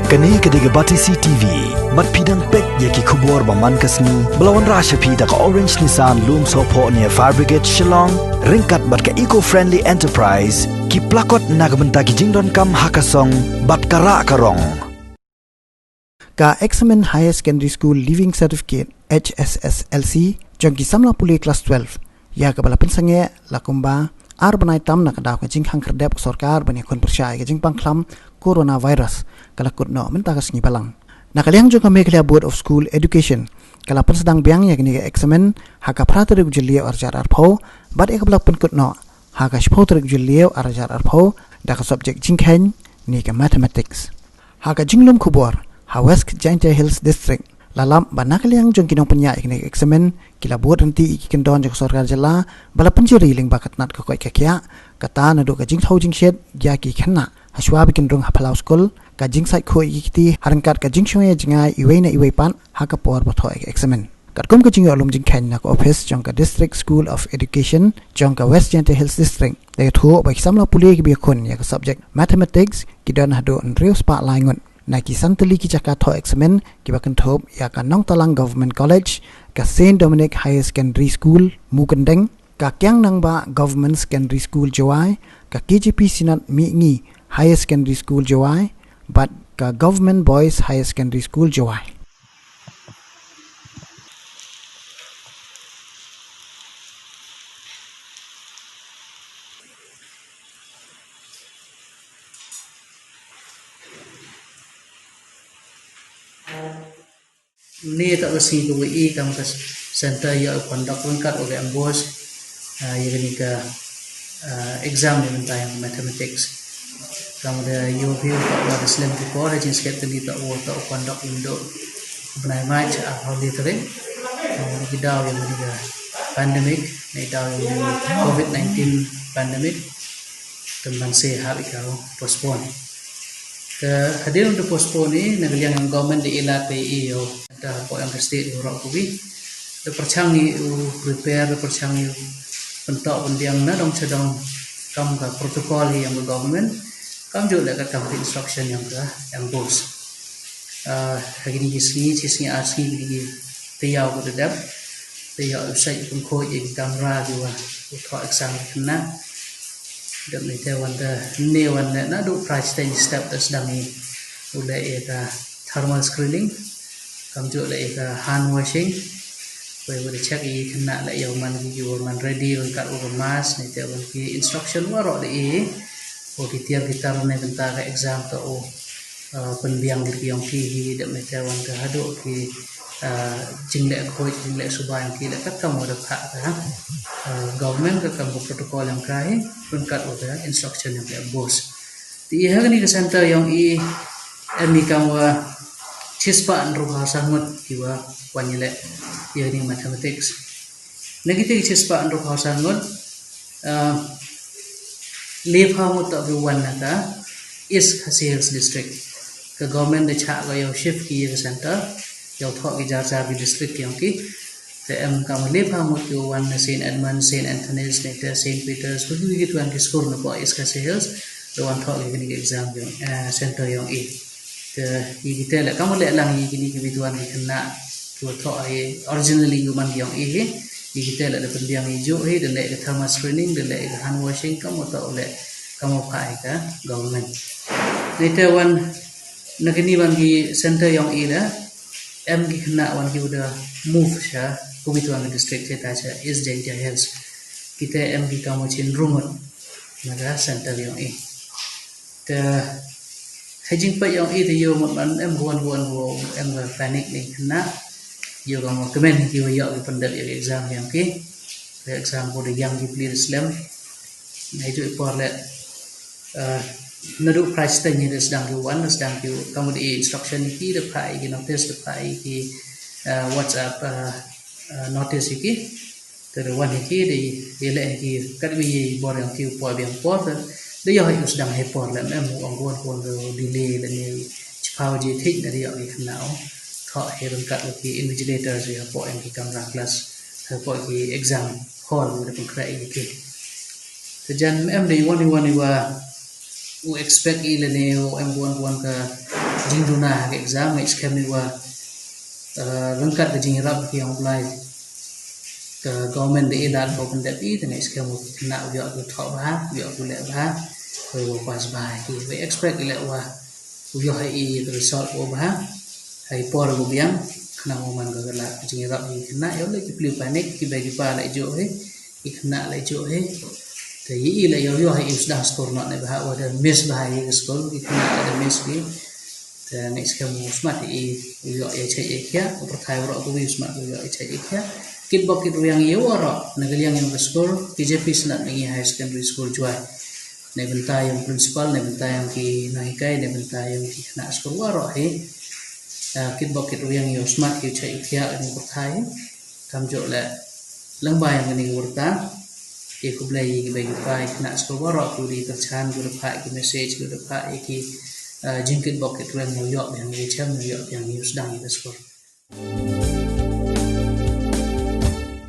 Kani kediga bati CTV, mat pidang pek yaki kubur baman kasni, belawan rasha pida ka Orange Nissan Loom Sopo near Fire Brigade Shillong, ringkat bat ka eco-friendly enterprise, ki plakot nagbenta ki jingdon kam hakasong, bat kara karong. Ka Examen Higher Secondary School Leaving Certificate HSSLC, jongki samla puli class 12, ya ka bala pensange lakumba, arbanai tam nak daw ka jing hang kerdep sorkar bani kon persyai ka jing pangklam coronavirus kalakut no mentakas ngi balang nakaliang juga mekelia Board of School Education kalapan sedang biang ya kini eksamen haka prata reg julia arjar arpho bad ek blak penkut no haka shpo reg julia arjar arpho da ka subject jingkhen ni ka mathematics haka jinglum kubor ha West Jaintia Hills District lalam banakaliang jong kinong penya kini eksamen kila buat nanti ikin don jok sorkar jala bala penjuri ling bakat nat ka koi kakya kata nadu ka jing thau jing shed ya ki khanna Hashwa bikin rung hapalau school, kajing site ko ikiti harangkat kajing shungya jingai iway na iway pan haka por bato examen. Katkum kajing alum jing kany na ka office jong ka District School of Education jong ka West Jaintia Hills District. Daya thuo ba kisamla puli ki biyakun ya ka subject mathematics kidan hado nrius pa laingun. Na ki santali ki jaka tho examen ki bakan thop ya ka Nong Talang Government College ka Saint Dominic Higher Secondary School Mukendeng ka Kyang Nang Ba Government Secondary School Jawai ka KGP Sinat Mi Ngi Higher Secondary School Jawai, but ka Government Boys Higher Secondary School Jawai. Ni tak resi ko i kam ka center ya conduct lengkap oleh ambos ya ni ka exam ni tentang mathematics. Kemudian you kat Islam di Korea jenis kita ni tak conduct Indo benai match holiday tadi. Kita yang ni pandemic, ni yang COVID-19 pandemic teman sehat ikau postpone. Hadir untuk postpone ni negeri yang government di ilat PI yo dah po yang state urok kubi. Perchangi prepare perchangi pentok pendiang na dong sedang kam ka protokol yang government kam juga dekat kam instruction yang bos. Hari ni kisni asli ni tiaw ko dedap tiaw usai pun ko yang kamera juga untuk exam kena dan itu wanda na do price stage step sedang ni ulai ka thermal screening kam juga ka hand washing boleh check i kena la yang man ready lengkap mask ni tiap instruction warok de tiap kita ne bentar exam to penbiang di yang ki dak mete wan ka hadu ki jinglek khoi jinglek subang ki dak kamu dak ka government ka kamu protokol yang kai lengkap instruction yang bos ti hari ni ke center yang mi kamu cispa ruha sangat kiwa wanyele ya ni mathematics negatif cispa ruha sangat leave hamu tak wan nata is Sales District ke government de cha ga yo shift ki ke center yo thok ki jar bi district yang ki te em kam leave hamu ki wan Saint Edmund Saint Anthony's ne Saint Peter's begitu gitu an ki skor na po is Sales the one thok ki ni exam yang center yang kita lah kamu lihat lang ini kebutuhan kena tu thok originally human yang kita lah dapat yang hijau dan lihat thermal screening dan lihat hand washing kamu tahu lihat kamu pakai ke government. Nanti wan negeri bagi center yang ida kena wan kita udah move sah kebutuhan district kita aja is Jaintia Hills kita kamu cenderung maka center yang Hajing pa yang itu yo man buan panik ni kena yo kamu kemen yo yo pendat yo exam yang ki exam ko yang di play Islam na itu ipor le nadu price tanya sedang ki kamu di instruction ki de pai ki notice de pai ki WhatsApp notice ki ter wan ki de le ki kadwi bor yang ki po biang po dia yang sedang hepor lah, orang delay dan ni cepat je tik dari yang kenal, thak herangkat lagi invigilator je apa yang kita kamera kelas, apa lagi exam hall ada pengkerai lagi. Sejan di one expect ile ne buan ka jing duna ke exam ngai scam ni wa lengkat ke jing rap ki online ke government de ila ko pen tapi ngai scam kena yo tu thau ba yo ku le ba ko pas ba ki we expect le wa yo hai result ko ba hai por go biang kena man ga la jing rap ni kena yo le ki pli panik ki ba lại jo he ki kena lại jo he te yi le yo hai sudah score not ne ba wa de miss ba hai score ki kena ada miss ki te next kamu smart i yo ya chai ekya perthai ro ko wi smart yo ya chai ekya kit bok kit yang yo ro nagal yang score PJP snat ngi high secondary school juai ne benta yang principal ne benta yang ki nahikai ne benta yang ki kena score ro he kit bok kit yang yo smart ki chai ekya ni perthai kam jo la lang ba yang ni urta e ko blai ki bai pai kena score ro ku di terchan ku phai ki message ku phai ki jingkit bok itu yang New York yang New York yang news dan itu skor.